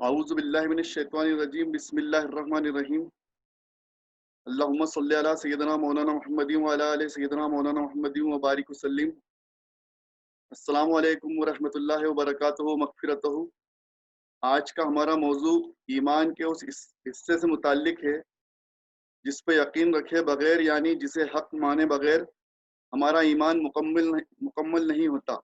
اعوذ باللہ من الشیطان الرجیم بسم اللہ الرحمن الرحیم اللہم صلی علی سیدنا مولانا محمد وعلی آل سیدنا مولانا محمد وبارک وسلم۔ السلام علیکم ورحمۃ اللہ وبرکاتہ مغفرتہ۔ آج کا ہمارا موضوع ایمان کے اس حصے سے متعلق ہے جس پہ یقین رکھے بغیر یعنی جسے حق مانے بغیر ہمارا ایمان مکمل نہیں ہوتا۔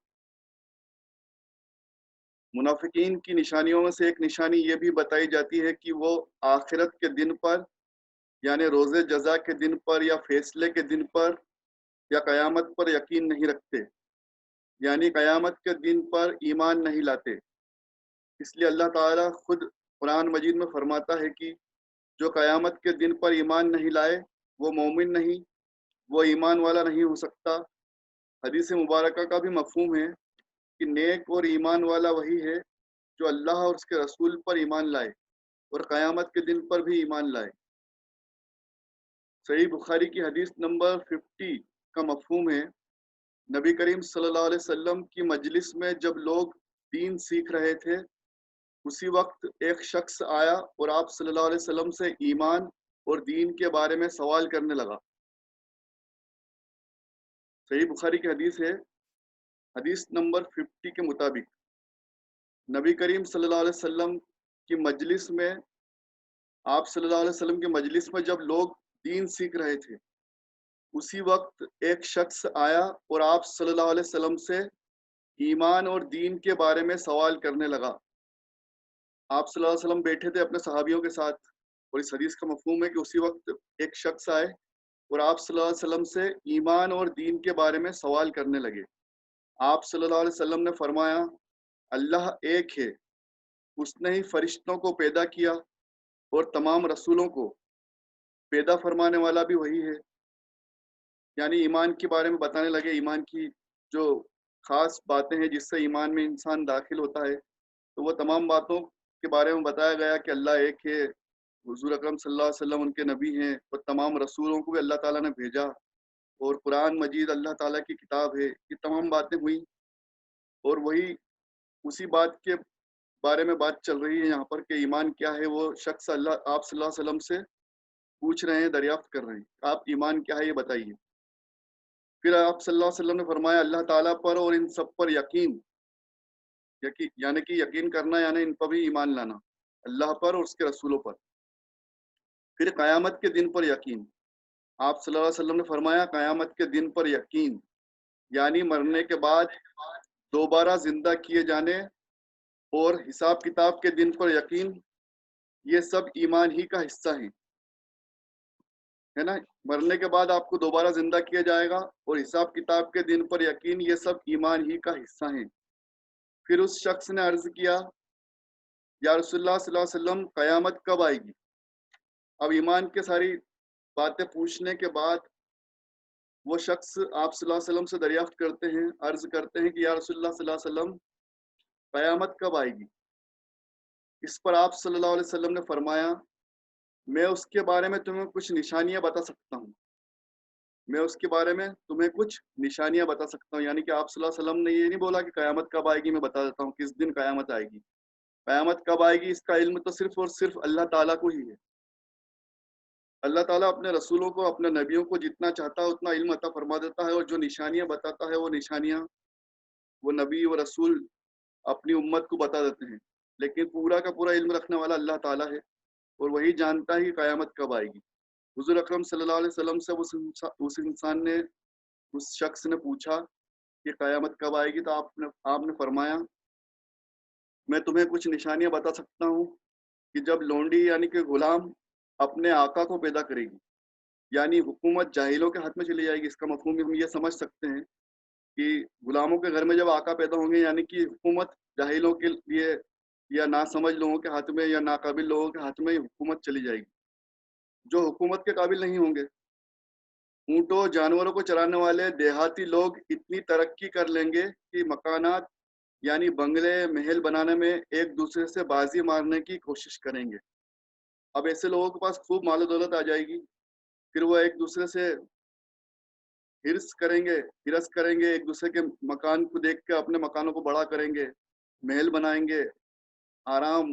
منافقین کی نشانیوں میں سے ایک نشانی یہ بھی بتائی جاتی ہے کہ وہ آخرت کے دن پر یعنی روز جزا کے دن پر یا فیصلے کے دن پر یا قیامت پر یقین نہیں رکھتے، یعنی قیامت کے دن پر ایمان نہیں لاتے۔ اس لیے اللہ تعالیٰ خود قرآن مجید میں فرماتا ہے کہ جو قیامت کے دن پر ایمان نہیں لائے وہ مومن نہیں، وہ ایمان والا نہیں ہو سکتا۔ حدیث مبارکہ کا بھی مفہوم ہے کہ نیک اور ایمان والا وہی ہے جو اللہ اور اس کے رسول پر ایمان لائے اور قیامت کے دن پر بھی ایمان لائے۔ صحیح بخاری کی حدیث نمبر 50 کا مفہوم ہے، نبی کریم صلی اللہ علیہ وسلم کی مجلس میں جب لوگ دین سیکھ رہے تھے اسی وقت ایک شخص آیا اور آپ صلی اللہ علیہ وسلم سے ایمان اور دین کے بارے میں سوال کرنے لگا۔ صحیح بخاری کی حدیث ہے، حدیث نمبر 50 کے مطابق نبی کریم صلی اللہ علیہ وسلم کی مجلس میں آپ صلی اللہ علیہ وسلم کی مجلس میں جب لوگ دین سیکھ رہے تھے اسی وقت ایک شخص آیا اور آپ صلی اللہ علیہ وسلم سے ایمان اور دین کے بارے میں سوال کرنے لگا۔ آپ صلی اللہ علیہ وسلم بیٹھے تھے اپنے صحابیوں کے ساتھ، اور اس حدیث کا مفہوم ہے کہ اسی وقت ایک شخص آئے اور آپ صلی اللہ علیہ وسلم سے ایمان اور دین کے بارے میں سوال کرنے لگے۔ آپ صلی اللہ علیہ وسلم نے فرمایا، اللہ ایک ہے، اس نے ہی فرشتوں کو پیدا کیا اور تمام رسولوں کو پیدا فرمانے والا بھی وہی ہے۔ یعنی ایمان کے بارے میں بتانے لگے، ایمان کی جو خاص باتیں ہیں جس سے ایمان میں انسان داخل ہوتا ہے، تو وہ تمام باتوں کے بارے میں بتایا گیا کہ اللہ ایک ہے، حضور اکرم صلی اللہ علیہ وسلم ان کے نبی ہیں اور تمام رسولوں کو بھی اللہ تعالیٰ نے بھیجا، اور قرآن مجید اللہ تعالیٰ کی کتاب ہے۔ یہ تمام باتیں ہوئیں اور وہی اسی بات کے بارے میں بات چل رہی ہے یہاں پر کہ ایمان کیا ہے۔ وہ شخص آپ صلی اللہ علیہ وسلم سے پوچھ رہے ہیں، دریافت کر رہے ہیں، آپ ایمان کیا ہے یہ بتائیے۔ پھر آپ صلی اللہ علیہ وسلم نے فرمایا، اللہ تعالیٰ پر اور ان سب پر یقین یعنی کہ یقین کرنا یعنی ان پر بھی ایمان لانا، اللہ پر اور اس کے رسولوں پر۔ پھر قیامت کے دن پر یقین، آپ صلی اللہ علیہ وسلم نے فرمایا قیامت کے دن پر یقین یعنی مرنے کے بعد دوبارہ زندہ کیے جانے اور حساب کتاب کے دن پر یقین، یہ سب ایمان ہی کا حصہ ہیں، ہے نا۔ مرنے کے بعد آپ کو دوبارہ زندہ کیا جائے گا اور حساب کتاب کے دن پر یقین، یہ سب ایمان ہی کا حصہ ہیں۔ پھر اس شخص نے عرض کیا، یا رسول اللہ صلی اللہ علیہ وسلم قیامت کب آئے گی؟ اب ایمان کے ساری باتیں پوچھنے کے بعد وہ شخص آپ صلی اللہ علیہ وسلم سے دریافت کرتے ہیں، عرض کرتے ہیں کہ یا رسول اللہ صلی اللہ علیہ وسلم قیامت کب آئے گی؟ اس پر آپ صلی اللہ علیہ وسلم نے فرمایا، میں اس کے بارے میں تمہیں کچھ نشانیاں بتا سکتا ہوں، میں اس کے بارے میں تمہیں کچھ نشانیاں بتا سکتا ہوں۔ یعنی کہ آپ صلی اللہ علیہ وسلم نے یہ نہیں بولا کہ قیامت کب آئے گی، میں بتا دیتا ہوں کس دن قیامت آئے گی۔ قیامت کب آئے گی اس کا علم تو صرف اور صرف اللہ تعالیٰ کو ہی ہے۔ اللہ تعالیٰ اپنے رسولوں کو، اپنے نبیوں کو جتنا چاہتا ہے اتنا علم عطا فرما دیتا ہے، اور جو نشانیاں بتاتا ہے وہ نشانیاں وہ نبی و رسول اپنی امت کو بتا دیتے ہیں، لیکن پورا کا پورا علم رکھنے والا اللہ تعالیٰ ہے، اور وہی جانتا ہے کہ قیامت کب آئے گی۔ حضور اکرم صلی اللہ علیہ وسلم سے اس انسان نے، اس شخص نے پوچھا کہ قیامت کب آئے گی، تو آپ نے فرمایا، میں تمہیں کچھ نشانیاں بتا سکتا ہوں کہ جب لونڈی یعنی کہ غلام اپنے آقا کو پیدا کرے گی، یعنی حکومت جاہلوں کے ہاتھ میں چلی جائے گی۔ اس کا مفہوم ہم یہ سمجھ سکتے ہیں کہ غلاموں کے گھر میں جب آقا پیدا ہوں گے یعنی کہ حکومت جاہلوں کے لیے یا ناسمجھ لوگوں کے ہاتھ میں یا ناقابل لوگوں کے ہاتھ میں حکومت چلی جائے گی، جو حکومت کے قابل نہیں ہوں گے۔ اونٹوں جانوروں کو چرانے والے دیہاتی لوگ اتنی ترقی کر لیں گے کہ مکانات یعنی بنگلے محل بنانے میں ایک دوسرے سے بازی مارنے کی کوشش کریں گے۔ اب ایسے لوگوں کے پاس خوب مال و دولت آ جائے گی، پھر وہ ایک دوسرے سے ہرس کریں گے، ایک دوسرے کے مکان کو دیکھ کے اپنے مکانوں کو بڑا کریں گے، محل بنائیں گے، آرام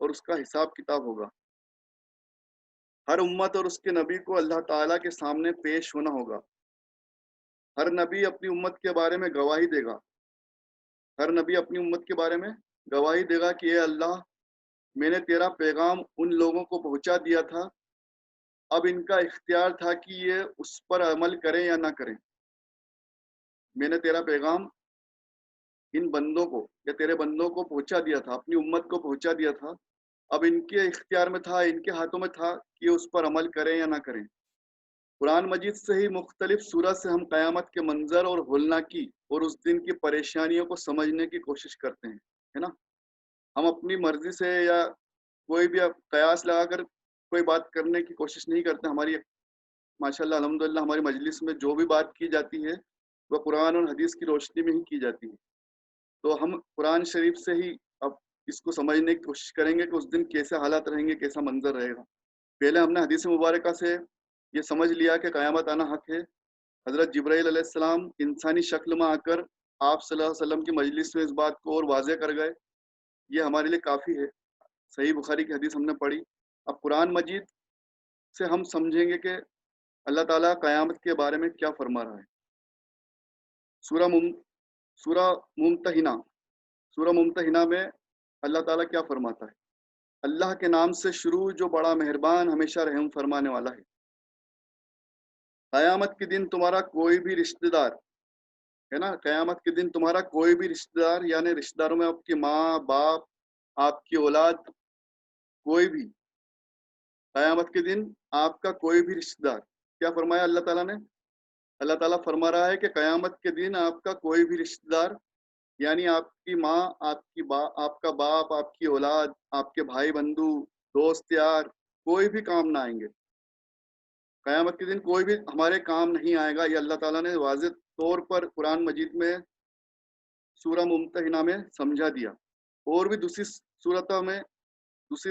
اور اس کا حساب کتاب ہوگا۔ ہر امت اور اس کے نبی کو اللہ تعالیٰ کے سامنے پیش ہونا ہوگا۔ ہر نبی اپنی امت کے بارے میں گواہی دے گا، ہر نبی اپنی امت کے بارے میں گواہی دے گا کہ اے اللہ، میں نے تیرا پیغام ان لوگوں کو پہنچا دیا تھا، اب ان کا اختیار تھا کہ یہ اس پر عمل کریں یا نہ کریں۔ میں نے تیرا پیغام ان بندوں کو یا تیرے بندوں کو پہنچا دیا تھا، اپنی امت کو پہنچا دیا تھا، اب ان کے اختیار میں تھا، ان کے ہاتھوں میں تھا کہ یہ اس پر عمل کریں یا نہ کریں۔ قرآن مجید سے ہی مختلف سورت سے ہم قیامت کے منظر اور ہولناکی اور اس دن کی پریشانیوں کو سمجھنے کی کوشش کرتے ہیں، ہے نا۔ ہم اپنی مرضی سے یا کوئی بھی قیاس لگا کر کوئی بات کرنے کی کوشش نہیں کرتے۔ ہماری ماشاءاللہ الحمدللہ ہماری مجلس میں جو بھی بات کی جاتی ہے وہ قرآن اور حدیث کی روشنی میں ہی کی جاتی ہے۔ تو ہم قرآن شریف سے ہی اب اس کو سمجھنے کی کوشش کریں گے کہ اس دن کیسے حالات رہیں گے، کیسا منظر رہے گا۔ پہلے ہم نے حدیث مبارکہ سے یہ سمجھ لیا کہ قیامت آنا حق ہے۔ حضرت جبرائیل علیہ السلام انسانی شکل میں آ کر آپ صلی اللہ علیہ وسلم کی مجلس میں اس بات کو اور واضح کر گئے، یہ ہمارے لیے کافی ہے۔ صحیح بخاری کی حدیث ہم نے پڑھی۔ اب قرآن مجید سے ہم سمجھیں گے کہ اللہ تعالیٰ قیامت کے بارے میں کیا فرما رہا ہے۔ سورہ ممتحنہ سورہ ممتحنہ میں اللہ تعالیٰ کیا فرماتا ہے؟ اللہ کے نام سے شروع جو بڑا مہربان ہمیشہ رحم فرمانے والا ہے۔ قیامت کے دن تمہارا کوئی بھی رشتہ دار، ہے نا، قیامت کے دن تمہارا کوئی بھی رشتہ دار، یعنی رشتہ داروں میں آپ کی ماں باپ، آپ کی اولاد، کوئی بھی قیامت کے دن آپ کا کوئی بھی رشتہ دار، کیا فرمایا اللہ تعالیٰ نے؟ اللہ تعالیٰ فرما رہا ہے کہ قیامت کے دن آپ کا کوئی بھی رشتہ دار، یعنی آپ کی ماں، آپ کا باپ، آپ کی اولاد، آپ کے بھائی بندو، دوست یار، کوئی بھی کام نہ آئیں گے۔ قیامت کے دن کوئی بھی ہمارے کام نہیں آئے گا۔ یہ اللہ تعالیٰ نے واضح طور پر قرآن مجید میں سورہ ممتحنہ میں سمجھا دیا۔ اور بھی دوسری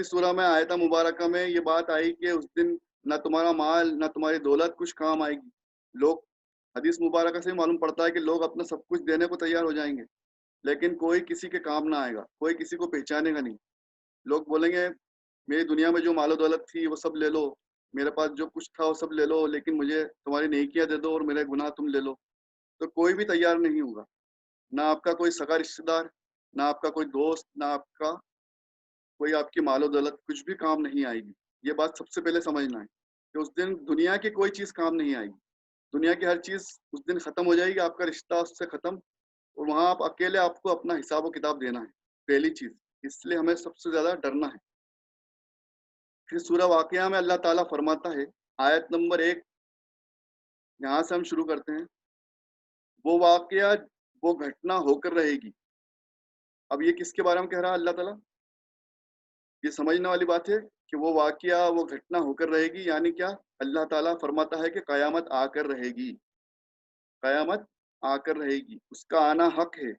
سورہ میں آیتہ مبارکہ میں یہ بات آئی کہ اس دن نہ تمہارا مال نہ تمہاری دولت کچھ کام آئے گی۔ لوگ حدیث مبارکہ سے معلوم پڑتا ہے کہ لوگ اپنا سب کچھ دینے کو تیار ہو جائیں گے، لیکن کوئی کسی کے کام نہ آئے گا، کوئی کسی کو پہچانے گا نہیں۔ لوگ بولیں گے میری دنیا میں جو مال و دولت تھی وہ سب لے لو، میرے پاس جو کچھ تھا وہ سب لے لو، لیکن مجھے تمہاری نیکیاں دے دو اور میرے گناہ تم لے لو۔ تو کوئی بھی تیار نہیں ہوگا، نہ آپ کا کوئی سگا رشتہ دار، نہ آپ کا کوئی دوست، نہ آپ کا کوئی آپ کی مال و دولت، کچھ بھی کام نہیں آئے گی۔ یہ بات سب سے پہلے سمجھنا ہے کہ اس دن دنیا کی کوئی چیز کام نہیں آئے گی۔ دنیا کی ہر چیز اس دن ختم ہو جائے گی، آپ کا رشتہ اس سے ختم، اور وہاں آپ اکیلے آپ کو اپنا حساب و کتاب دینا ہے، پہلی چیز۔ اس لیے ہمیں سب سے زیادہ ڈرنا ہے۔ پھر سورہ واقعہ میں اللہ تعالیٰ فرماتا ہے، آیت نمبر 1، یہاں سے ہم شروع کرتے ہیں، وہ واقعہ، وہ گھٹنا ہو کر رہے گی۔ اب یہ کس کے بارے میں کہہ رہا ہے اللہ تعالیٰ؟ یہ سمجھنے والی بات ہے کہ وہ واقعہ، وہ گھٹنا ہو کر رہے گی، یعنی کیا؟ اللہ تعالیٰ فرماتا ہے کہ قیامت آ کر رہے گی، قیامت آ کر رہے گی، اس کا آنا حق ہے۔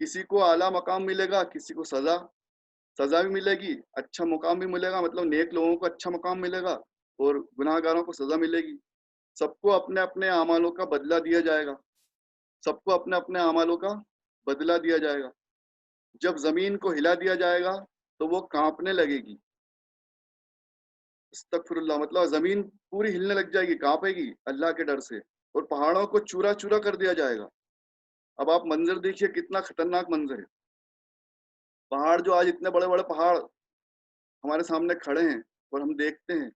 کسی کو اعلیٰ مقام ملے گا، کسی کو سزا بھی ملے گی، اچھا مقام بھی ملے گا، مطلب نیک لوگوں کو اچھا مقام ملے گا اور گناہ گاروں کو سزا ملے گی۔ سب کو اپنے اپنے اعمالوں کا بدلہ دیا جائے گا، سب کو اپنے اپنے اعمالوں کا بدلہ دیا جائے گا۔ جب زمین کو ہلا دیا جائے گا تو وہ کانپنے لگے گی، استغفر اللہ، مطلب زمین پوری ہلنے لگ جائے گی، کانپے گی اللہ کے ڈر سے، اور پہاڑوں کو چورا چورا کر دیا جائے گا۔ اب آپ منظر دیکھیے، کتنا خطرناک منظر ہے۔ پہاڑ جو آج اتنے بڑے بڑے پہاڑ ہمارے سامنے کھڑے ہیں اور ہم دیکھتے ہیں،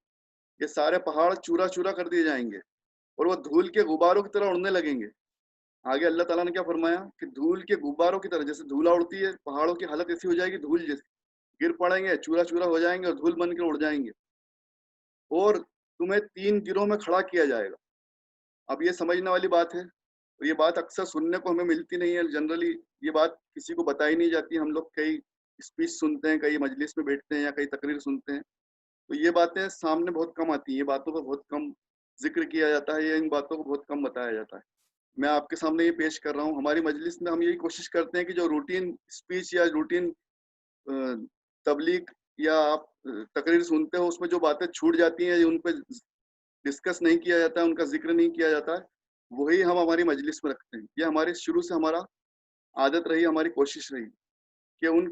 یہ سارے پہاڑ چورا چورا کر دیے جائیں گے اور وہ دھول کے غباروں کی طرح اڑنے لگیں گے۔ آگے اللہ تعالیٰ نے کیا فرمایا کہ دھول کے غباروں کی طرح، جیسے دھولا اڑتی ہے، پہاڑوں کی حالت ایسی ہو جائے گی دھول جیسی، گر پڑیں گے، چورا چورا ہو جائیں گے اور دھول بن کے اڑ جائیں گے، اور تمہیں 3 گروہ میں کھڑا کیا جائے گا۔ اب یہ سمجھنے والی بات ہے، اور یہ بات اکثر سننے کو ہمیں ملتی نہیں ہے، جنرلی یہ بات کسی کو بتائی نہیں جاتی۔ ہم لوگ کئی اسپیچ سنتے ہیں، کئی مجلس میں بیٹھتے ہیں یا کئی تقریر سنتے ہیں، تو یہ باتیں سامنے بہت کم آتی ہیں، یہ باتوں کو بہت کم ذکر کیا جاتا ہے، یا ان باتوں کو بہت کم بتایا جاتا ہے۔ میں آپ کے سامنے یہ پیش کر رہا ہوں۔ ہماری مجلس میں ہم یہی کوشش کرتے ہیں کہ جو روٹین اسپیچ یا روٹین تبلیغ یا آپ تقریر سنتے ہو، اس میں جو باتیں چھوٹ جاتی ہیں، ان پہ ڈسکس نہیں کیا جاتا ہے، ان کا ذکر نہیں کیا جاتا ہے، وہی ہم ہماری مجلس میں رکھتے ہیں۔ یہ ہمارے شروع سے ہمارا عادت رہی، ہماری کوشش رہی کہ ان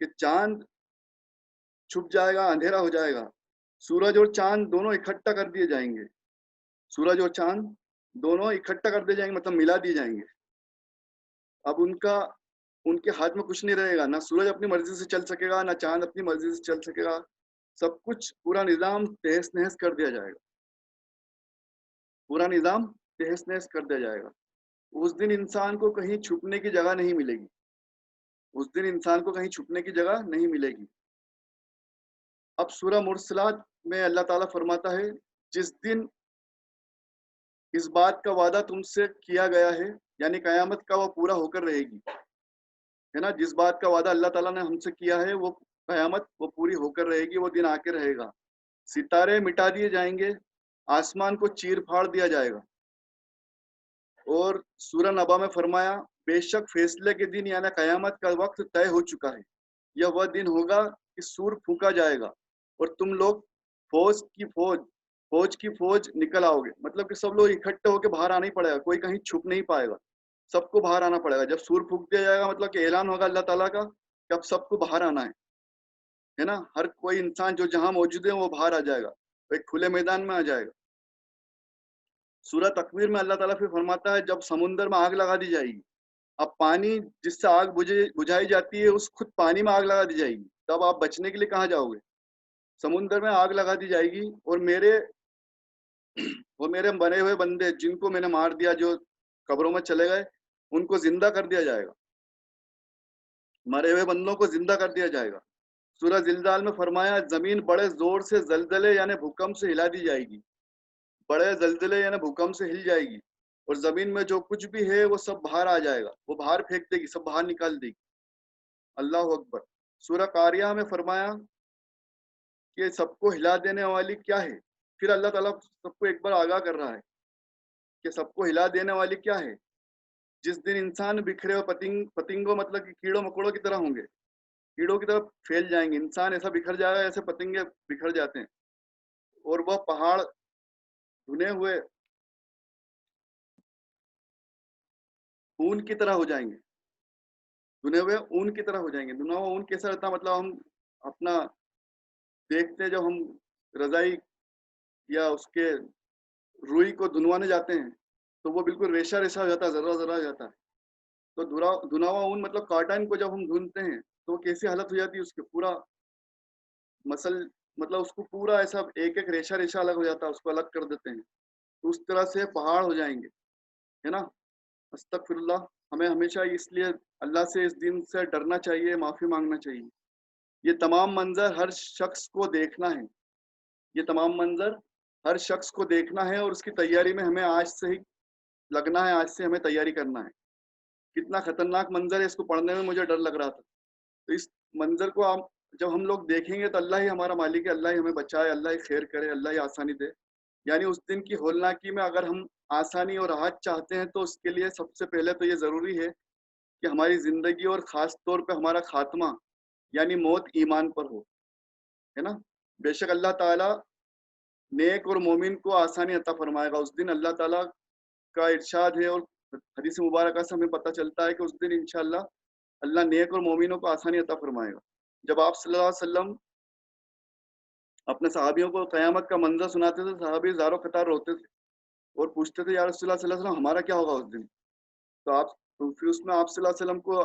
کہ چاند چھپ جائے گا، اندھیرا ہو جائے گا، سورج اور چاند دونوں اکٹھا کر دیے جائیں گے، سورج اور چاند دونوں اکٹھا کر دیے جائیں گے، مطلب ملا دیے جائیں گے. اب ان کے ہاتھ میں کچھ نہیں رہے گا، نہ سورج اپنی مرضی سے چل سکے گا، نہ چاند اپنی مرضی سے چل سکے گا. سب کچھ پورا نظام تہس نہس کر دیا جائے گا، پورا نظام تہس نہس کر دیا جائے گا. اس دن انسان کو کہیں چھپنے کی جگہ نہیں ملے گی، اس دن انسان کو کہیں چھپنے کی جگہ نہیں ملے گی. اب سورہ مرسلات میں اللہ تعالیٰ فرماتا ہے جس دن اس بات کا وعدہ تم سے کیا گیا ہے، یعنی قیامت کا، وہ پورا ہو کر رہے گی، ہے نا. جس بات کا وعدہ اللہ تعالیٰ نے ہم سے کیا ہے وہ قیامت وہ پوری ہو کر رہے گی، وہ دن آ کے رہے گا. ستارے مٹا دیے جائیں گے، آسمان کو چیر پھاڑ دیا جائے گا. اور سورہ نبا میں فرمایا بے شک فیصلے کے دن یعنی قیامت کا وقت طے ہو چکا ہے. یہ وہ دن ہوگا کہ سور پھونکا جائے گا اور تم لوگ فوج کی فوج نکل آؤ گے. مطلب کہ سب لوگ اکٹھے ہو کے باہر آنا ہی پڑے گا، کوئی کہیں چھپ نہیں پائے گا، سب کو باہر آنا پڑے گا. جب سور پھونک دیا جائے گا مطلب کہ اعلان ہوگا اللہ تعالیٰ کا کہ اب سب کو باہر آنا ہے نا. ہر کوئی انسان جو جہاں موجود ہے وہ باہر آ جائے گا، ایک کھلے میدان میں آ جائے گا. سورہ تکویر میں اللہ تعالیٰ پھر فرماتا ہے جب سمندر میں آگ لگا دی جائے گی، اب پانی جس سے آگ بجھائی جاتی ہے اس خود پانی میں آگ لگا دی جائے گی، تب آپ بچنے کے لیے کہاں جاؤ گے؟ سمندر میں آگ لگا دی جائے گی. اور میرے بنے ہوئے بندے جن کو میں نے مار دیا، جو قبروں میں چلے گئے، ان کو زندہ کر دیا جائے گا، مرے ہوئے بندوں کو زندہ کر دیا جائے گا. سورہ زلزال میں فرمایا زمین بڑے زور سے زلزلے یعنی بھوکمپ سے ہلا دی جائے گی، بڑے زلزلے یعنی بھوکمپ سے ہل جائے گی، اور زمین میں جو کچھ بھی ہے وہ سب باہر آ جائے گا، وہ باہر پھینک دے گی، سب باہر نکال دے گی. اللہ اکبر. سورہ قاریہ میں فرمایا کہ سب کو ہلا دینے والی کیا ہے. پھر اللہ تعالیٰ سب کو ایک بار آگاہ کر رہا ہے کہ سب کو ہلا دینے والی کیا ہے. جس دن انسان بکھرے ہو پتنگوں مطلب کہ کیڑوں مکوڑوں کی طرح ہوں گے، کیڑوں کی طرف پھیل جائیں گے. انسان ایسا بکھر جائے گا ایسے پتنگے بکھر جاتے ہیں. اور وہ پہاڑ دھنے ہوئے اون کی طرح ہو جائیں گے، دھنے ہوئے اون کی طرح ہو جائیں گے. دھنا ہوا اون کیسا رہتا ہے؟ مطلب ہم اپنا دیکھتے ہیں جب ہم رضائی یا اس کے روئی کو دھنوانے جاتے ہیں تو وہ بالکل ریشا ریشا ہو جاتا ہے، ذرا ذرا ہو جاتا ہے. تو دھنا ہوا اون مطلب کاٹن کو جب ہم دھنتے ہیں تو وہ کیسی حالت ہو جاتی ہے اس کے پورا مطلب اس کو پورا ایسا ایک ایک ریشا ریشا الگ ہو جاتا ہے، اس کو الگ کر دیتے ہیں. تو اس طرح سے پہاڑ ہو جائیں گے، ہے نا. استغفر اللہ. ہمیں ہمیشہ اس لیے اللہ سے اس دن سے ڈرنا چاہیے، معافی مانگنا چاہیے. یہ تمام منظر ہر شخص کو دیکھنا ہے، یہ تمام منظر ہر شخص کو دیکھنا ہے، اور اس کی تیاری میں ہمیں آج سے ہی لگنا ہے، آج سے ہمیں تیاری کرنا ہے. کتنا خطرناک منظر ہے، اس کو پڑھنے میں مجھے ڈر لگ رہا تھا. تو اس منظر کو جب ہم لوگ دیکھیں گے تو اللہ ہی ہمارا مالک ہے، اللہ ہی ہمیں بچائے، اللہ ہی خیر کرے، اللہ ہی آسانی دے. یعنی اس دن کی ہولناکی میں اگر ہم آسانی اور راحت چاہتے ہیں تو اس کے لیے سب سے پہلے تو یہ ضروری ہے کہ ہماری زندگی اور خاص طور پہ ہمارا خاتمہ یعنی موت ایمان پر ہو، ہے نا. بے شک اللہ تعالیٰ نیک اور مومن کو آسانی عطا فرمائے گا. اس دن اللہ تعالیٰ کا ارشاد ہے اور حدیث مبارکہ سے ہمیں پتہ چلتا ہے کہ اس دن انشاءاللہ اللہ نیک اور مومنوں کو آسانی عطا فرمائے گا. جب آپ صلی اللہ علیہ وسلم اپنے صحابیوں کو قیامت کا منظر سناتے تھے، صحابی زاروں قطار روتے تھے اور پوچھتے تھے یا رسول اللہ صلی اللہ علیہ وسلم ہمارا کیا ہوگا اس دن. تو پھر اس میں آپ صلی اللہ علیہ وسلم کو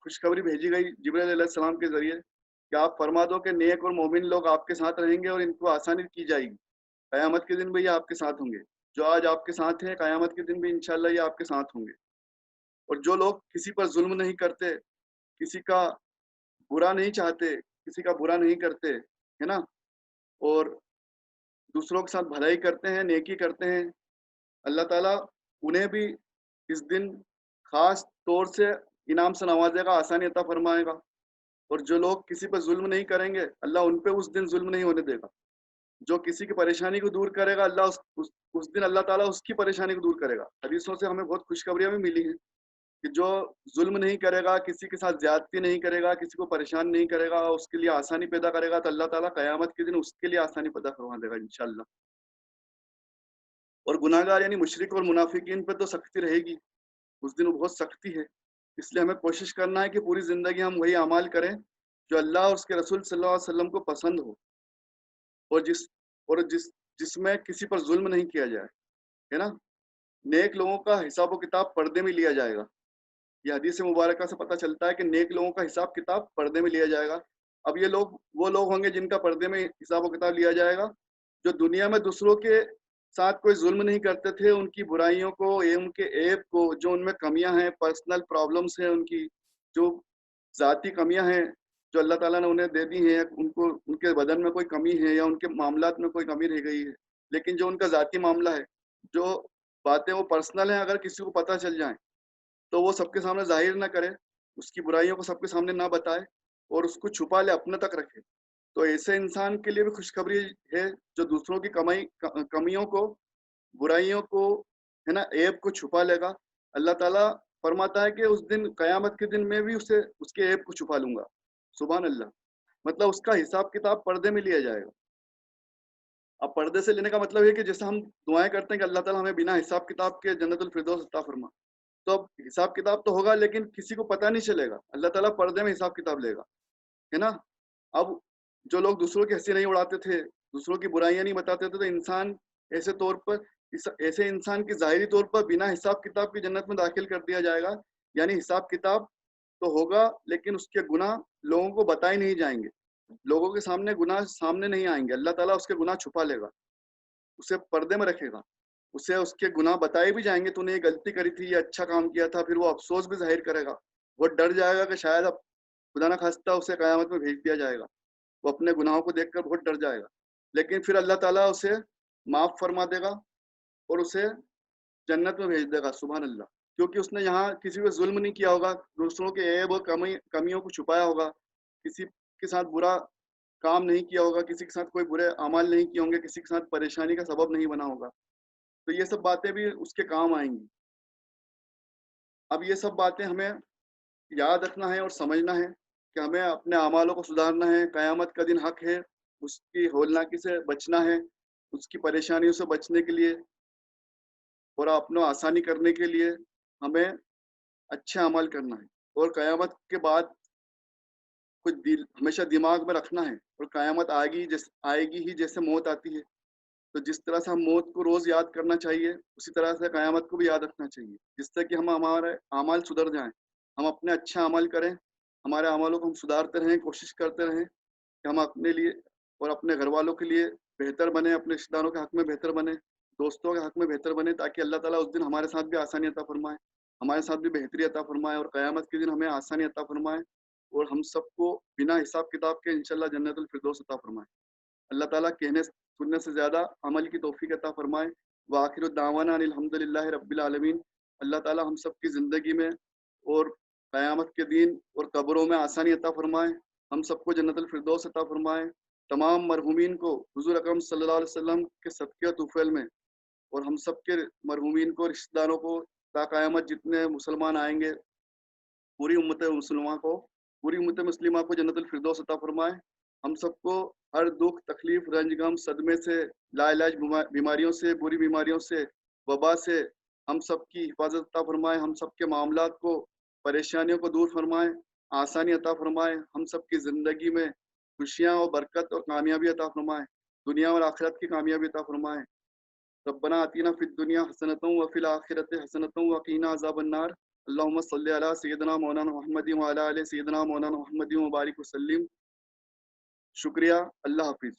خوشخبری بھیجی گئی جبرائیل علیہ السلام کے ذریعے کہ آپ فرما دو کہ نیک اور مومن لوگ آپ کے ساتھ رہیں گے اور ان کو آسانی کی جائے گی. قیامت کے دن بھی یہ آپ کے ساتھ ہوں گے، جو آج آپ کے ساتھ ہیں قیامت کے دن بھی انشاءاللہ یہ آپ کے ساتھ ہوں گے. اور جو لوگ کسی پر ظلم نہیں کرتے، کسی کا برا نہیں چاہتے، کسی کا برا نہیں کرتے، ہے نا، اور دوسروں کے ساتھ بھلائی کرتے ہیں، نیکی کرتے ہیں، اللہ تعالیٰ انہیں بھی اس دن خاص طور سے انعام سے نوازے گا، آسانی عطا فرمائے گا. اور جو لوگ کسی پر ظلم نہیں کریں گے اللہ ان پہ اس دن ظلم نہیں ہونے دے گا. جو کسی کی پریشانی کو دور کرے گا اللہ اس دن اللہ تعالیٰ اس کی پریشانی کو دور کرے گا. حدیثوں سے ہمیں بہت خوشخبریاں بھی ملی ہیں کہ جو ظلم نہیں کرے گا، کسی کے ساتھ زیادتی نہیں کرے گا، کسی کو پریشان نہیں کرے گا، اس کے لیے آسانی پیدا کرے گا، تو اللہ تعالیٰ قیامت کے دن اس کے لیے آسانی پیدا کروا دے گا انشاءاللہ. اور گناہ گار یعنی مشرک اور منافقین پہ تو سختی رہے گی، اس دن بہت سختی ہے. اس لیے ہمیں کوشش کرنا ہے کہ پوری زندگی ہم وہی اعمال کریں جو اللہ اور اس کے رسول صلی اللہ علیہ وسلم کو پسند ہو، اور جس میں کسی پر ظلم نہیں کیا جائے، ہے نا۔ نیک لوگوں کا حساب و کتاب پردے میں لیا جائے گا۔ یہ حدیث مبارکہ سے پتہ چلتا ہے کہ نیک لوگوں کا حساب کتاب پردے میں لیا جائے گا۔ اب یہ لوگ وہ لوگ ہوں گے جن کا پردے میں حساب و کتاب لیا جائے گا، جو دنیا میں دوسروں کے ساتھ کوئی ظلم نہیں کرتے تھے، ان کی برائیوں کو، ان کے عیب کو، جو ان میں کمیاں ہیں، پرسنل پرابلمس ہیں، ان کی جو ذاتی کمیاں ہیں جو اللہ تعالیٰ نے انہیں دے دی ہیں، ان کے بدن میں کوئی کمی ہے یا ان کے معاملات میں کوئی کمی رہ گئی ہے، لیکن جو ان کا ذاتی معاملہ ہے، جو باتیں وہ پرسنل ہیں، اگر کسی کو پتہ چل جائیں تو وہ سب کے سامنے ظاہر نہ کرے، اس کی برائیوں کو سب کے سامنے نہ بتائے اور اس کو چھپا لے، اپنے تک رکھے۔ تو ایسے انسان کے لیے بھی خوشخبری ہے جو دوسروں کی کمیوں کو، برائیوں کو، ہے نا، عیب کو چھپا لے گا۔ اللہ تعالیٰ فرماتا ہے کہ اس دن، قیامت کے دن میں بھی اس کے عیب کو چھپا لوں گا۔ سبحان اللہ۔ مطلب اس کا حساب کتاب پردے میں لیا جائے گا۔ اب پردے سے لینے کا مطلب ہے کہ جیسے ہم دعائیں کرتے ہیں کہ اللہ تعالیٰ ہمیں بنا حساب کتاب کے جنت الفردوس عطا فرما، تو اب حساب کتاب تو ہوگا لیکن کسی کو پتہ نہیں چلے گا، اللہ تعالیٰ پردے میں حساب کتاب لے گا، ہے نا۔ اب جو لوگ دوسروں کی ہنسی نہیں اڑاتے تھے، دوسروں کی برائیاں نہیں بتاتے تھے، تو انسان ایسے انسان کی ظاہری طور پر بنا حساب کتاب کی جنت میں داخل کر دیا جائے گا۔ یعنی حساب کتاب تو ہوگا لیکن اس کے گناہ لوگوں کو بتائے نہیں جائیں گے، لوگوں کے سامنے گناہ سامنے نہیں آئیں گے، اللہ تعالیٰ اس کے گناہ چھپا لے گا، اسے پردے میں رکھے گا، اسے اس کے گناہ بتائے بھی جائیں گے، تو نے یہ غلطی کری تھی، یہ اچھا کام کیا تھا، پھر وہ افسوس بھی ظاہر کرے گا، وہ ڈر جائے گا کہ شاید اب خدا نہ خواستہ اسے قیامت میں بھیج دیا جائے گا، وہ اپنے گناہوں کو دیکھ کر بہت ڈر جائے گا، لیکن پھر اللہ تعالیٰ اسے معاف فرما دے گا اور اسے جنت میں بھیج دے گا۔ سبحان اللہ۔ کیونکہ اس نے یہاں کسی کو ظلم نہیں کیا ہوگا، دوسروں کے عیب اور کمیوں کو چھپایا ہوگا، کسی کے ساتھ برا کام نہیں کیا ہوگا، کسی کے ساتھ کوئی برے اعمال نہیں کیے ہوں گے، کسی کے ساتھ پریشانی کا سبب نہیں بنا ہوگا، تو یہ سب باتیں بھی اس کے کام آئیں گی۔ اب یہ سب باتیں ہمیں یاد رکھنا ہے اور سمجھنا ہے کہ ہمیں اپنے اعمالوں کو سدھارنا ہے، قیامت کا دن حق ہے، اس کی ہولناکی سے بچنا ہے، اس کی پریشانیوں سے بچنے کے لیے اور اپنا آسانی کرنے کے لیے ہمیں اچھے عمل کرنا ہے، اور قیامت کے بعد کچھ ہمیشہ دماغ میں رکھنا ہے، اور قیامت آئے گی ہی جیسے موت آتی ہے، تو جس طرح سے ہم موت کو روز یاد کرنا چاہیے، اسی طرح سے قیامت کو بھی یاد رکھنا چاہیے، جس سے کہ ہمارے اعمال سدھر جائیں، ہم اپنے اچھے عمل کریں، ہمارے اعمالوں کو ہم سدھارتے رہیں، کوشش کرتے رہیں کہ ہم اپنے لیے اور اپنے گھر والوں کے لیے بہتر بنیں، اپنے رشتہ داروں کے حق میں بہتر بنیں، دوستوں کے حق میں بہتر بنیں، تاکہ اللہ تعالیٰ اس دن ہمارے ساتھ بھی آسانی عطا فرمائے، ہمارے ساتھ بھی بہتری عطا فرمائے، اور قیامت کے دن ہمیں آسانی عطا فرمائے، اور ہم سب کو بنا حساب کتاب کے انشاءاللہ جنت الفردوس عطا فرمائے۔ اللہ تعالیٰ کہنے سننے سے زیادہ عمل کی توفیق عطا فرمائے۔ وآخر الدعوانا ان الحمدللہ رب العالمین۔ اللہ تعالیٰ ہم سب کی زندگی میں اور قیامت کے دن اور قبروں میں آسانی عطا فرمائے، ہم سب کو جنت الفردوس عطا فرمائے، تمام مرحومین کو حضور اکرم صلی اللہ علیہ وسلم کے صدقے و طفیل میں، اور ہم سب کے مرحومین کو، رشتہ داروں کو، تا قیامت جتنے مسلمان آئیں گے، پوری امت مسلمہ کو جنت الفردوس عطا فرمائے، ہم سب کو ہر دکھ، تکلیف، رنج، غم، صدمے سے، لا علاج بیماریوں سے، بری بیماریوں سے، وبا سے ہم سب کی حفاظت عطا فرمائے، ہم سب کے معاملات کو، پریشانیوں کو دور فرمائے، آسانی عطا فرمائے، ہم سب کی زندگی میں خوشیاں اور برکت اور کامیابی عطا فرمائے، دنیا اور آخرت کی کامیابی عطا فرمائے۔ ربنا آتینا فی الدنیا حسنۃ وفی الآخرۃ حسنۃ وقینا عذاب النار۔ اللہم صلی علی سیدنا مولانا محمد وعلی آل سیدنا مولانا محمد وبارک وسلم۔ شکریہ، اللہ حافظ۔